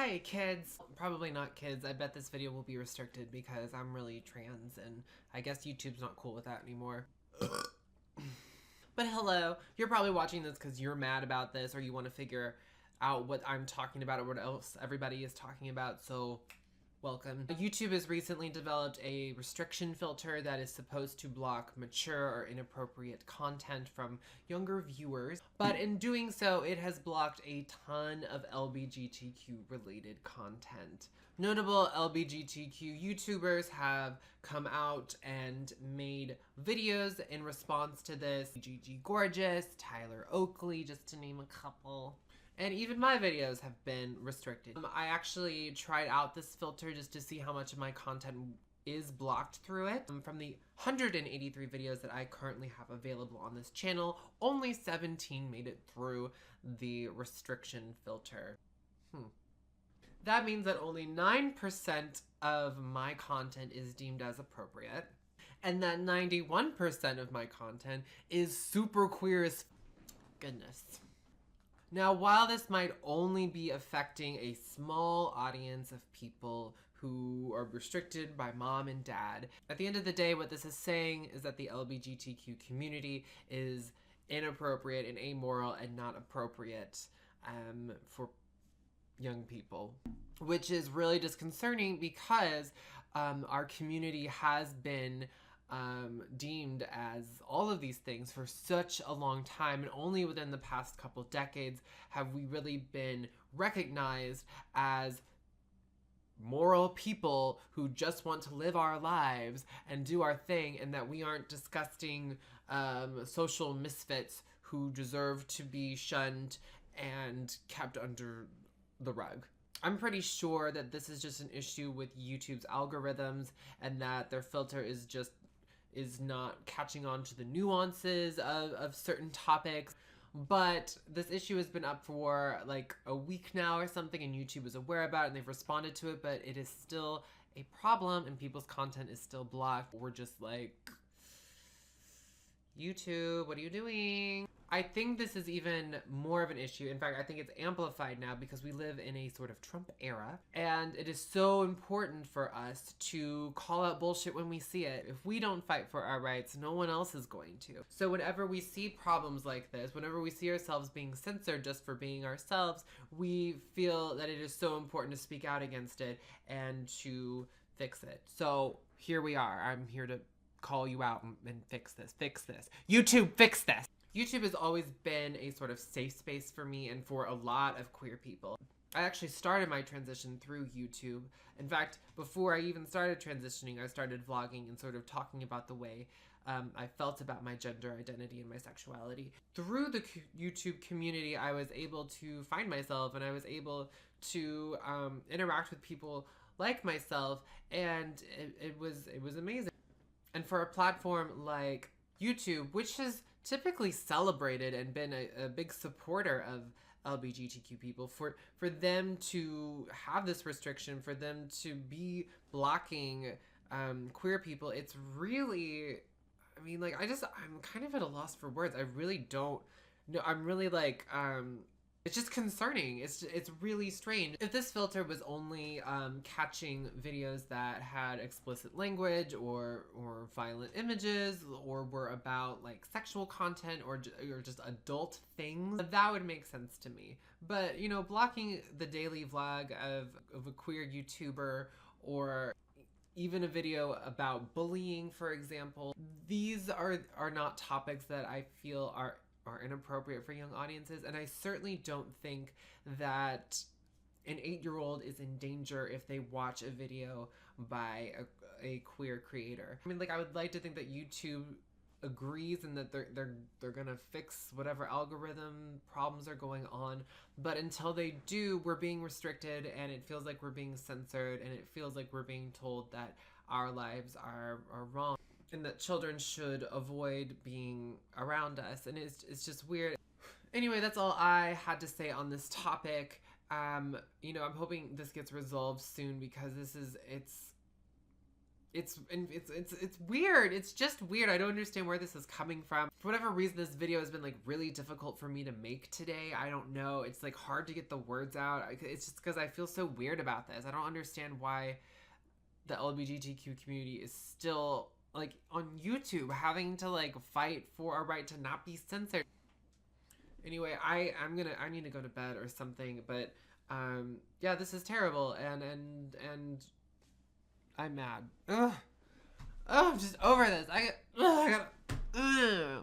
Hi kids. Probably not kids. I bet this video will be restricted because I'm really trans and I guess YouTube's not cool with that anymore. But hello, you're probably watching this because you're mad about this or you want to figure out what I'm talking about or what else everybody is talking about, so welcome. YouTube has recently developed a restriction filter that is supposed to block mature or inappropriate content from younger viewers, but in doing so, it has blocked a ton of LBGTQ related content. Notable LBGTQ YouTubers have come out and made videos in response to this. Gigi Gorgeous, Tyler Oakley, just to name a couple. And even my videos have been restricted. I actually tried out this filter just to see how much of my content is blocked through it. From the 183 videos that I currently have available on this channel, only 17 made it through the restriction filter. That means that only 9% of my content is deemed as appropriate, and that 91% of my content is super queer as goodness. Now, while this might only be affecting a small audience of people who are restricted by mom and dad, at the end of the day, what this is saying is that the LBGTQ community is inappropriate and amoral and not appropriate for young people, which is really disconcerting because our community has been deemed as all of these things for such a long time, and only within the past couple decades have we really been recognized as moral people who just want to live our lives and do our thing, and that we aren't disgusting social misfits who deserve to be shunned and kept under the rug. I'm pretty sure that this is just an issue with YouTube's algorithms and that their filter is not catching on to the nuances of certain topics. But this issue has been up for like a week now or something, and YouTube is aware about it and they've responded to it, but it is still a problem and people's content is still blocked. We're just like, YouTube, what are you doing? I think this is even more of an issue. In fact, I think it's amplified now because we live in a sort of Trump era, and it is so important for us to call out bullshit when we see it. If we don't fight for our rights, no one else is going to. So whenever we see problems like this, whenever we see ourselves being censored just for being ourselves, we feel that it is so important to speak out against it and to fix it. So here we are. I'm here to call you out and fix this. Fix this. YouTube, fix this. YouTube has always been a sort of safe space for me and for a lot of queer people. I actually started my transition through YouTube. In fact, before I even started transitioning, I started vlogging and sort of talking about the way I felt about my gender identity and my sexuality. Through the YouTube community, I was able to find myself and I was able to interact with people like myself, and it was amazing. And for a platform like YouTube, which has typically celebrated and been a big supporter of LGBTQ people, for them to have this restriction, for them to be blocking queer people, it's really, I mean, like, I'm kind of at a loss for words. I really don't know. I'm really like, it's just concerning. It's really strange. If this filter was only catching videos that had explicit language or violent images or were about like sexual content or just adult things, that would make sense to me. But, you know, blocking the daily vlog of a queer YouTuber, or even a video about bullying, for example, these are not topics that I feel are inappropriate for young audiences, and I certainly don't think that an 8-year-old is in danger if they watch a video by a queer creator. I mean, like, I would like to think that YouTube agrees and that they're gonna fix whatever algorithm problems are going on, but until they do, we're being restricted, and it feels like we're being censored, and it feels like we're being told that our lives are wrong, and that children should avoid being around us, and it's just weird. Anyway, that's all I had to say on this topic. You know, I'm hoping this gets resolved soon because it's weird. It's just weird. I don't understand where this is coming from. For whatever reason, this video has been like really difficult for me to make today. I don't know. It's like hard to get the words out. It's just because I feel so weird about this. I don't understand why the LBGTQ community is still like on YouTube having to like fight for a right to not be censored. Anyway, I need to go to bed or something, but yeah, this is terrible, and I'm mad. Ugh. Oh, I'm just over this. I gotta.